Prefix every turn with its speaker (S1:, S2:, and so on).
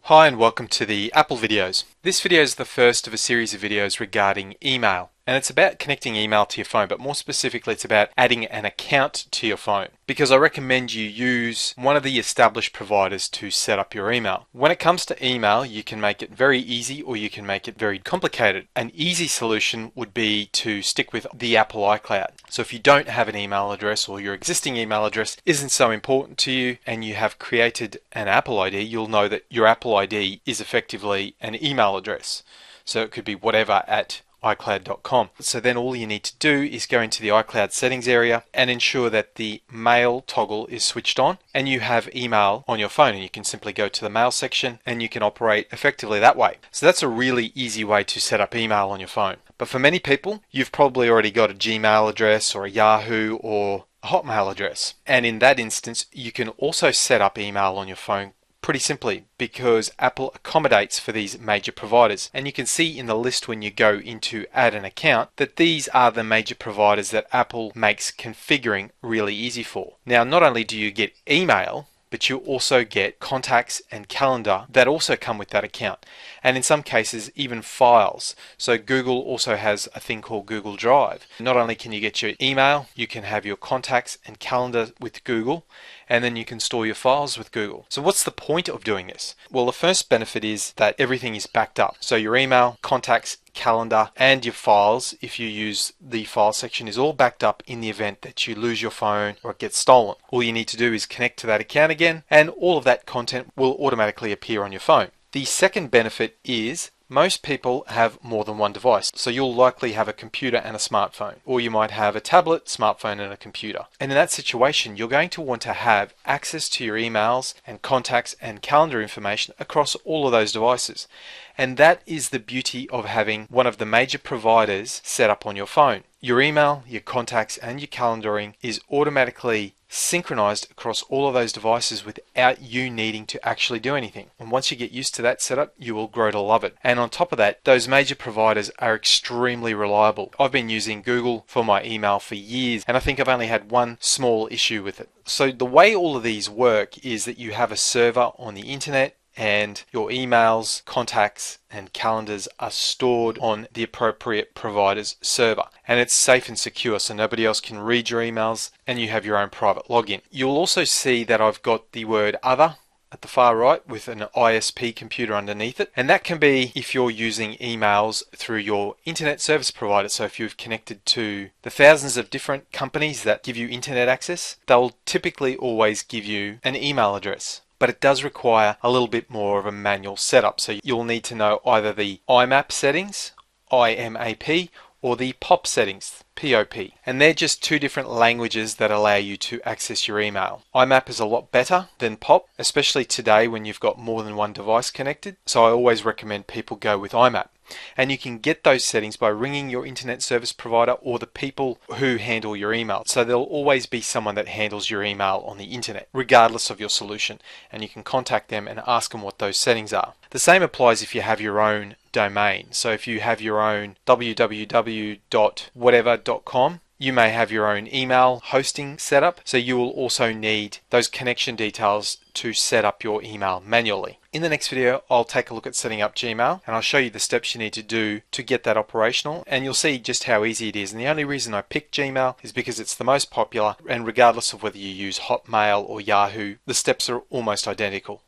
S1: Hi and welcome to the Apple videos. This video is the first of a series of videos regarding email. And it's about connecting email to your phone, but more specifically it's about adding an account to your phone. Because I recommend you use one of the established providers to set up your email. When it comes to email, you can make it very easy or you can make it very complicated. An easy solution would be to stick with the Apple iCloud. So if you don't have an email address or your existing email address isn't so important to you and you have created an Apple ID, you'll know that your Apple ID is effectively an email address. So it could be whatever at iCloud.com. So then all you need to do is go into the iCloud settings area and ensure that the mail toggle is switched on and you have email on your phone, and you can simply go to the mail section and you can operate effectively that way. So that's a really easy way to set up email on your phone. But for many people, you've probably already got a Gmail address or a Yahoo or a Hotmail address. And in that instance, you can also set up email on your phone pretty simply, because Apple accommodates for these major providers. And you can see in the list when you go into add an account that these are the major providers that Apple makes configuring really easy for. Now, not only do you get email, but you also get contacts and calendar that also come with that account. And in some cases, even files. So Google also has a thing called Google Drive. Not only can you get your email, you can have your contacts and calendar with Google, and then you can store your files with Google. So what's the point of doing this? Well, the first benefit is that everything is backed up. So your email, contacts, calendar, and your files, if you use the file section, is all backed up in the event that you lose your phone or it gets stolen. All you need to do is connect to that account again, and all of that content will automatically appear on your phone. The second benefit is most people have more than one device. So you'll likely have a computer and a smartphone, or you might have a tablet, smartphone, and a computer. And in that situation, you're going to want to have access to your emails and contacts and calendar information across all of those devices. And that is the beauty of having one of the major providers set up on your phone. Your email, your contacts, and your calendaring is automatically synchronized across all of those devices without you needing to actually do anything. And once you get used to that setup, you will grow to love it. And on top of that, those major providers are extremely reliable. I've been using Google for my email for years, and I think I've only had one small issue with it. So the way all of these work is that you have a server on the internet, and your emails, contacts, and calendars are stored on the appropriate provider's server. And it's safe and secure, so nobody else can read your emails, and you have your own private login. You'll also see that I've got the word other at the far right with an ISP computer underneath it. And that can be if you're using emails through your internet service provider. So if you've connected to the thousands of different companies that give you internet access, they'll typically always give you an email address. But it does require a little bit more of a manual setup. So you'll need to know either the IMAP settings, IMAP, or the POP settings, POP. And they're just two different languages that allow you to access your email. IMAP is a lot better than POP, especially today when you've got more than one device connected. So I always recommend people go with IMAP. And you can get those settings by ringing your internet service provider or the people who handle your email. So there'll always be someone that handles your email on the internet, regardless of your solution. And you can contact them and ask them what those settings are. The same applies if you have your own domain. So if you have your own www.whatever.com, you may have your own email hosting setup. So you will also need those connection details to set up your email manually. In the next video, I'll take a look at setting up Gmail, and I'll show you the steps you need to do to get that operational, and you'll see just how easy it is. And the only reason I picked Gmail is because it's the most popular, and regardless of whether you use Hotmail or Yahoo, the steps are almost identical.